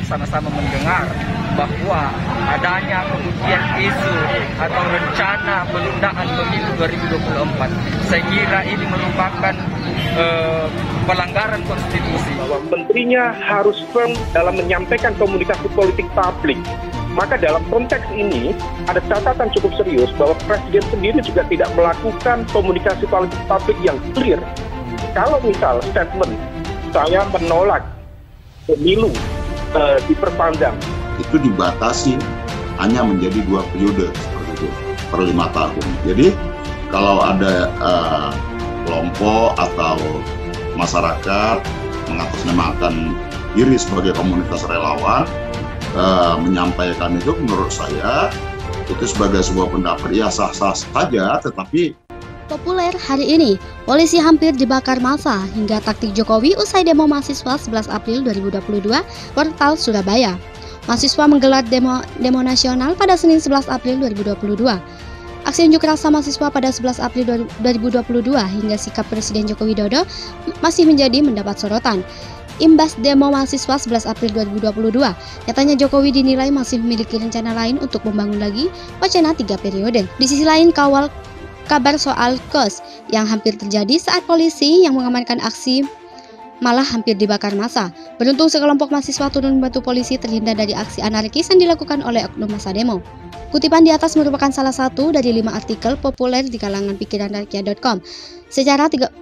sama-sama mendengar bahwa adanya kemudian isu atau rencana penundaan pemilu 2024. Saya kira ini merupakan pelanggaran konstitusi. Bahwa menterinya harus firm dalam menyampaikan komunikasi politik publik. Maka dalam konteks ini ada catatan cukup serius bahwa Presiden sendiri juga tidak melakukan komunikasi politik publik yang clear. Kalau misal statement saya menolak pemilu diperpanjang, itu dibatasi hanya menjadi 2 periode seperti itu per 5 tahun. Jadi kalau ada kelompok atau masyarakat mengatasnamakan diri sebagai komunitas relawan menyampaikan itu, menurut saya itu sebagai sebuah pendapat ya sah-sah saja, tetapi populer hari ini, polisi hampir dibakar massa hingga taktik Jokowi usai demo mahasiswa 11 April 2022, portal Surabaya. Mahasiswa menggelar demo nasional pada Senin 11 April 2022. Aksi unjuk rasa mahasiswa pada 11 April 2022 hingga sikap Presiden Joko Widodo masih mendapat sorotan. Imbas demo mahasiswa 11 April 2022, nyatanya Jokowi dinilai masih memiliki rencana lain untuk membangun lagi wacana 3 periode. Di sisi lain, kabar soal KOS yang hampir terjadi saat polisi yang mengamankan aksi malah hampir dibakar massa. Beruntung sekelompok mahasiswa turun membantu polisi terhindar dari aksi anarkis yang dilakukan oleh oknum massa demo. Kutipan di atas merupakan salah satu dari 5 artikel populer di kalangan pikiranrakyat.com.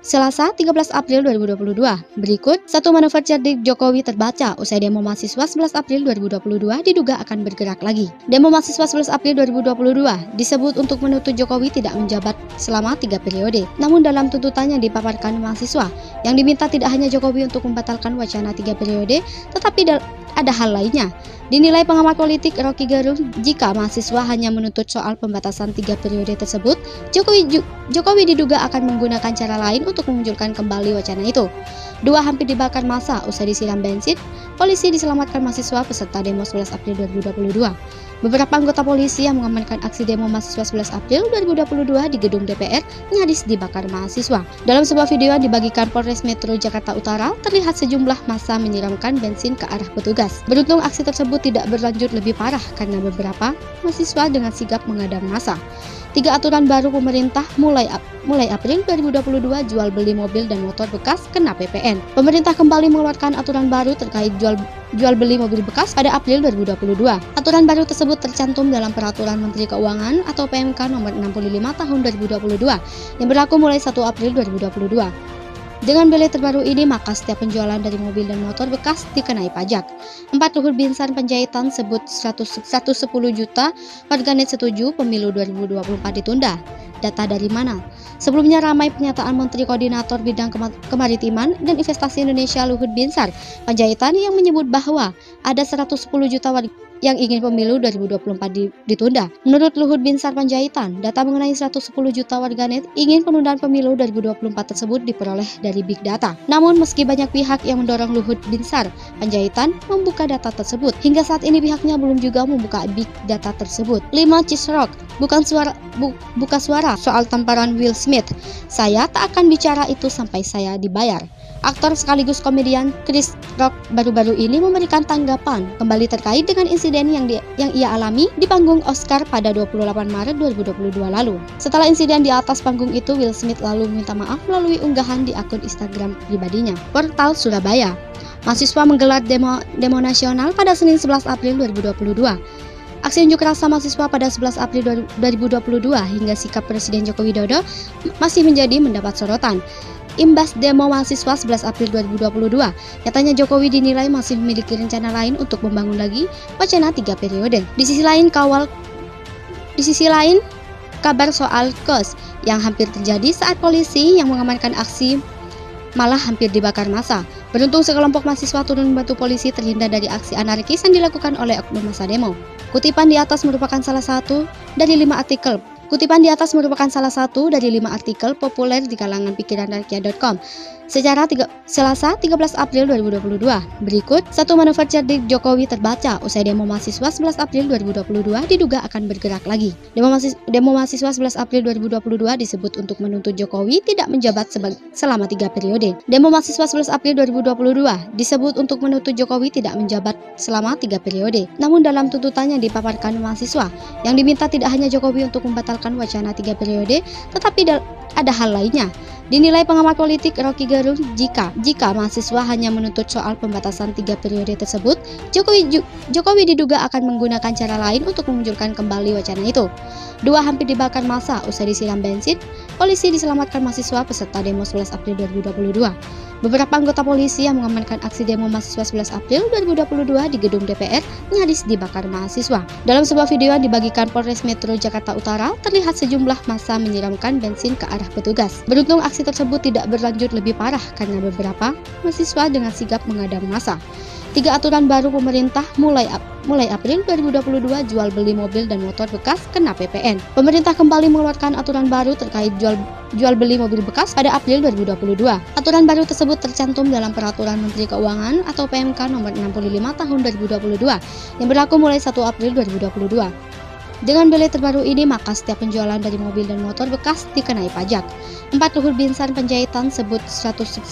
Selasa 13 April 2022. Berikut satu manuver cerdik Jokowi terbaca usai demo mahasiswa 11 April 2022 diduga akan bergerak lagi. Demo mahasiswa 11 April 2022 disebut untuk menuntut Jokowi tidak menjabat selama 3 periode. Namun dalam tuntutan yang dipaparkan mahasiswa, yang diminta tidak hanya Jokowi untuk membatalkan wacana 3 periode, tetapi ada hal lainnya. Dinilai pengamat politik Rocky Gerung, jika mahasiswa hanya menuntut soal pembatasan 3 periode tersebut, Jokowi diduga akan menggunakan cara lain untuk memunculkan kembali wacana itu. 2 hampir dibakar massa usai disiram bensin, polisi diselamatkan mahasiswa peserta demo 11 April 2022. Beberapa anggota polisi yang mengamankan aksi demo mahasiswa 11 April 2022 di gedung DPR nyaris dibakar mahasiswa. Dalam sebuah video yang dibagikan Polres Metro Jakarta Utara, terlihat sejumlah massa menyiramkan bensin ke arah petugas. Beruntung aksi tersebut tidak berlanjut lebih parah karena beberapa mahasiswa dengan sigap mengadang massa. 3 aturan baru pemerintah mulai April 2022 jual beli mobil dan motor bekas kena PPN. Pemerintah kembali mengeluarkan aturan baru terkait jual beli mobil bekas pada April 2022. Aturan baru tersebut tercantum dalam Peraturan Menteri Keuangan atau PMK nomor 65 tahun 2022 yang berlaku mulai 1 April 2022. Dengan belai terbaru ini, maka setiap penjualan dari mobil dan motor bekas dikenai pajak. 4 Luhut Binsar Panjaitan sebut 110 juta warganet setuju pemilu 2024 ditunda. Data dari mana? Sebelumnya ramai pernyataan Menteri Koordinator Bidang Kemaritiman dan Investasi Indonesia Luhut Binsar Panjaitan yang menyebut bahwa ada 110 juta warga yang ingin pemilu 2024 ditunda. Menurut Luhut Binsar Panjaitan, data mengenai 110 juta warganet ingin penundaan pemilu 2024 tersebut diperoleh dari Big Data. Namun meski banyak pihak yang mendorong Luhut Binsar Panjaitan membuka data tersebut, hingga saat ini pihaknya belum juga membuka Big Data tersebut. 5 Cisrok, buka suara soal tamparan Will Smith. Saya tak akan bicara itu sampai saya dibayar. Aktor sekaligus komedian Chris Rock baru-baru ini memberikan tanggapan kembali terkait dengan insiden yang ia alami di panggung Oscar pada 28 Maret 2022 lalu. Setelah insiden di atas panggung itu, Will Smith lalu meminta maaf melalui unggahan di akun Instagram pribadinya. Portal Surabaya. Mahasiswa menggelar demo nasional pada Senin 11 April 2022. Aksi unjuk rasa mahasiswa pada 11 April 2022 hingga sikap Presiden Joko Widodo masih mendapat sorotan. Imbas demo mahasiswa 11 April 2022, nyatanya Jokowi dinilai masih memiliki rencana lain untuk membangun lagi wacana 3 periode. Di sisi lain, kabar soal KOS yang hampir terjadi saat polisi yang mengamankan aksi malah hampir dibakar massa. Beruntung sekelompok mahasiswa turun membantu polisi terhindar dari aksi anarkis yang dilakukan oleh oknum massa demo. Kutipan di atas merupakan salah satu dari 5 artikel populer di kalangan pikiranrakyat.com. Selasa 13 April 2022. Berikut satu manuver cerdik Jokowi terbaca usai demo mahasiswa 11 April 2022 diduga akan bergerak lagi. Demo mahasiswa 11 April 2022 disebut untuk menuntut Jokowi tidak menjabat selama 3 periode. Demo mahasiswa 11 April 2022 disebut untuk menuntut Jokowi tidak menjabat selama 3 periode. Namun dalam tuntutan yang dipaparkan mahasiswa, yang diminta tidak hanya Jokowi untuk membatalkan wacana 3 periode, tetapi ada hal lainnya. Dinilai pengamat politik Rocky Gerung, jika mahasiswa hanya menuntut soal pembatasan 3 periode tersebut, Jokowi diduga akan menggunakan cara lain untuk memunculkan kembali wacana itu. 2 hampir dibakar massa usai disiram bensin, polisi diselamatkan mahasiswa peserta demo 11 April 2022. Beberapa anggota polisi yang mengamankan aksi demo mahasiswa 11 April 2022 di gedung DPR nyaris dibakar mahasiswa. Dalam sebuah video yang dibagikan Polres Metro Jakarta Utara, terlihat sejumlah massa menyiramkan bensin ke arah petugas. Beruntung aksi tersebut tidak berlanjut lebih parah karena beberapa mahasiswa dengan sigap mengadang massa. 3 aturan baru pemerintah mulai April 2022 jual beli mobil dan motor bekas kena PPN. Pemerintah kembali mengeluarkan aturan baru terkait jual beli mobil bekas pada April 2022. Aturan baru tersebut tercantum dalam Peraturan Menteri Keuangan atau PMK nomor 65 tahun 2022 yang berlaku mulai 1 April 2022. Dengan belai terbaru ini, maka setiap penjualan dari mobil dan motor bekas dikenai pajak. 4 Luhut Binsar Panjaitan sebut 110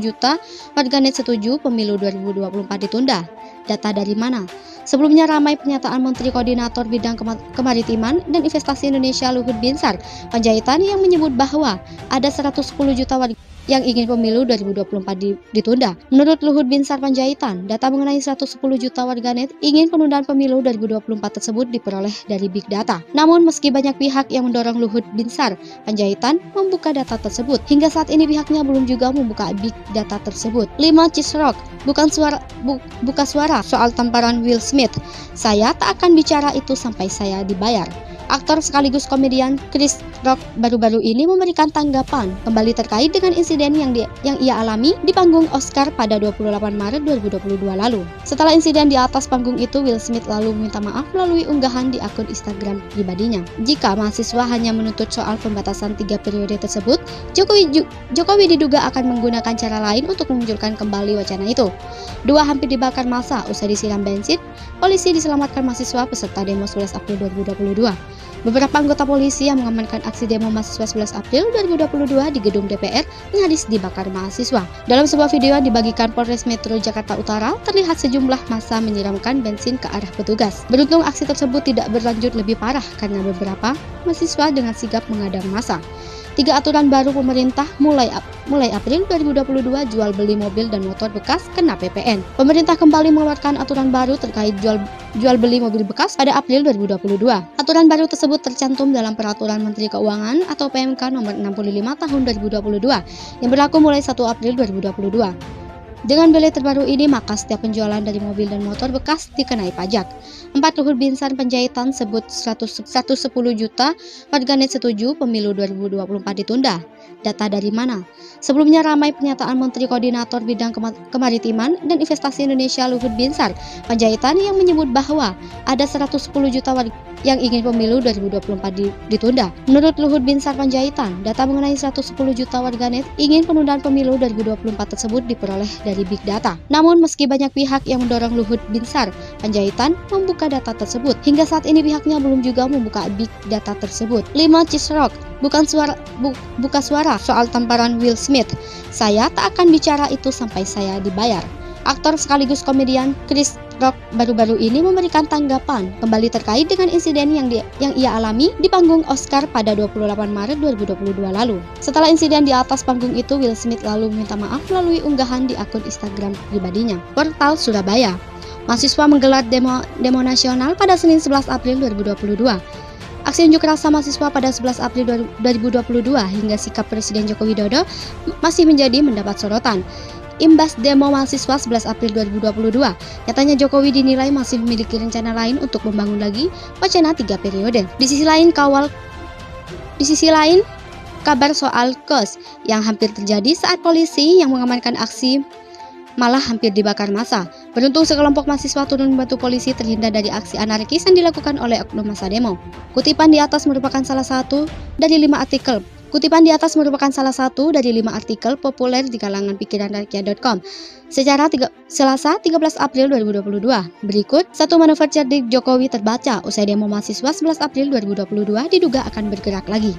juta warganet setuju pemilu 2024 ditunda. Data dari mana? Sebelumnya ramai pernyataan Menteri Koordinator Bidang Kemaritiman dan Investasi Indonesia Luhut Binsar Panjaitan yang menyebut bahwa ada 110 juta warga yang ingin pemilu 2024 ditunda. Menurut Luhut Binsar Panjaitan, data mengenai 110 juta warganet ingin penundaan pemilu 2024 tersebut diperoleh dari Big Data. Namun meski banyak pihak yang mendorong Luhut Binsar Panjaitan membuka data tersebut, hingga saat ini pihaknya belum juga membuka Big Data tersebut. 5 Cisrok, buka suara soal tamparan Will Smith. Saya tak akan bicara itu sampai saya dibayar. Aktor sekaligus komedian Chris Rock baru-baru ini memberikan tanggapan kembali terkait dengan insiden yang ia alami di panggung Oscar pada 28 Maret 2022 lalu. Setelah insiden di atas panggung itu, Will Smith lalu meminta maaf melalui unggahan di akun Instagram pribadinya. Jika mahasiswa hanya menuntut soal pembatasan 3 periode tersebut, Jokowi diduga akan menggunakan cara lain untuk memunculkan kembali wacana itu. 2 hampir dibakar massa usai disiram bensin, polisi diselamatkan mahasiswa peserta demo 11 April 2022. Beberapa anggota polisi yang mengamankan aksi demo mahasiswa 11 April 2022 di gedung DPR nyaris dibakar mahasiswa. Dalam sebuah video yang dibagikan Polres Metro Jakarta Utara, terlihat sejumlah massa menyiramkan bensin ke arah petugas. Beruntung aksi tersebut tidak berlanjut lebih parah karena beberapa mahasiswa dengan sigap mengadang massa. 3 aturan baru pemerintah mulai April 2022 jual beli mobil dan motor bekas kena PPN. Pemerintah kembali mengeluarkan aturan baru terkait jual beli mobil bekas pada April 2022. Aturan baru tersebut tercantum dalam Peraturan Menteri Keuangan atau PMK nomor 65 tahun 2022 yang berlaku mulai 1 April 2022. Dengan belai terbaru ini, maka setiap penjualan dari mobil dan motor bekas dikenai pajak. 4 Luhut Binsar Panjaitan sebut 110 juta warganet setuju pemilu 2024 ditunda. Data dari mana? Sebelumnya ramai pernyataan Menteri Koordinator Bidang Kemaritiman dan Investasi Indonesia Luhut Binsar Panjaitan yang menyebut bahwa ada 110 juta warga yang ingin pemilu 2024 ditunda. Menurut Luhut Binsar Panjaitan, data mengenai 110 juta warganet ingin penundaan pemilu 2024 tersebut diperoleh dari Big Data. Namun meski banyak pihak yang mendorong Luhut Binsar Panjaitan membuka data tersebut, hingga saat ini pihaknya belum juga membuka Big Data tersebut. 5 Cisrok, buka suara soal tamparan Will Smith. Saya tak akan bicara itu sampai saya dibayar. Aktor sekaligus komedian Chris Rock baru-baru ini memberikan tanggapan kembali terkait dengan insiden yang ia alami di panggung Oscar pada 28 Maret 2022 lalu. Setelah insiden di atas panggung itu, Will Smith lalu meminta maaf melalui unggahan di akun Instagram pribadinya. Portal Surabaya, mahasiswa menggelar demo nasional pada Senin 11 April 2022. Aksi unjuk rasa mahasiswa pada 11 April 2022 hingga sikap Presiden Joko Widodo masih mendapat sorotan. Imbas demo mahasiswa 11 April 2022, nyatanya Jokowi dinilai masih memiliki rencana lain untuk membangun lagi wacana 3 periode. Di sisi lain, kabar soal KOS yang hampir terjadi saat polisi yang mengamankan aksi malah hampir dibakar massa. Beruntung sekelompok mahasiswa turun membantu polisi terhindar dari aksi anarkis yang dilakukan oleh oknum massa demo. Kutipan di atas merupakan salah satu dari 5 artikel Kutipan di atas merupakan salah satu dari 5 artikel populer di kalangan pikiranrakyat.com. Selasa 13 April 2022. Berikut satu manuver cerdik Jokowi terbaca usai demo mahasiswa 11 April 2022 diduga akan bergerak lagi.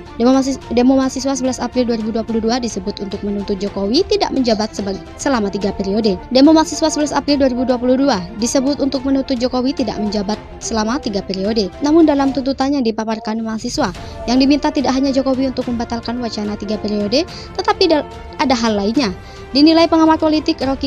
Demo mahasiswa 11 April 2022 disebut untuk menuntut Jokowi tidak menjabat selama 3 periode. Demo mahasiswa 11 April 2022 disebut untuk menuntut Jokowi tidak menjabat selama 3 periode. Namun dalam tuntutannya dipaparkan mahasiswa yang diminta tidak hanya Jokowi untuk membatalkan wacana 3 periode, tetapi ada hal lainnya. Dinilai pengamat politik Rocky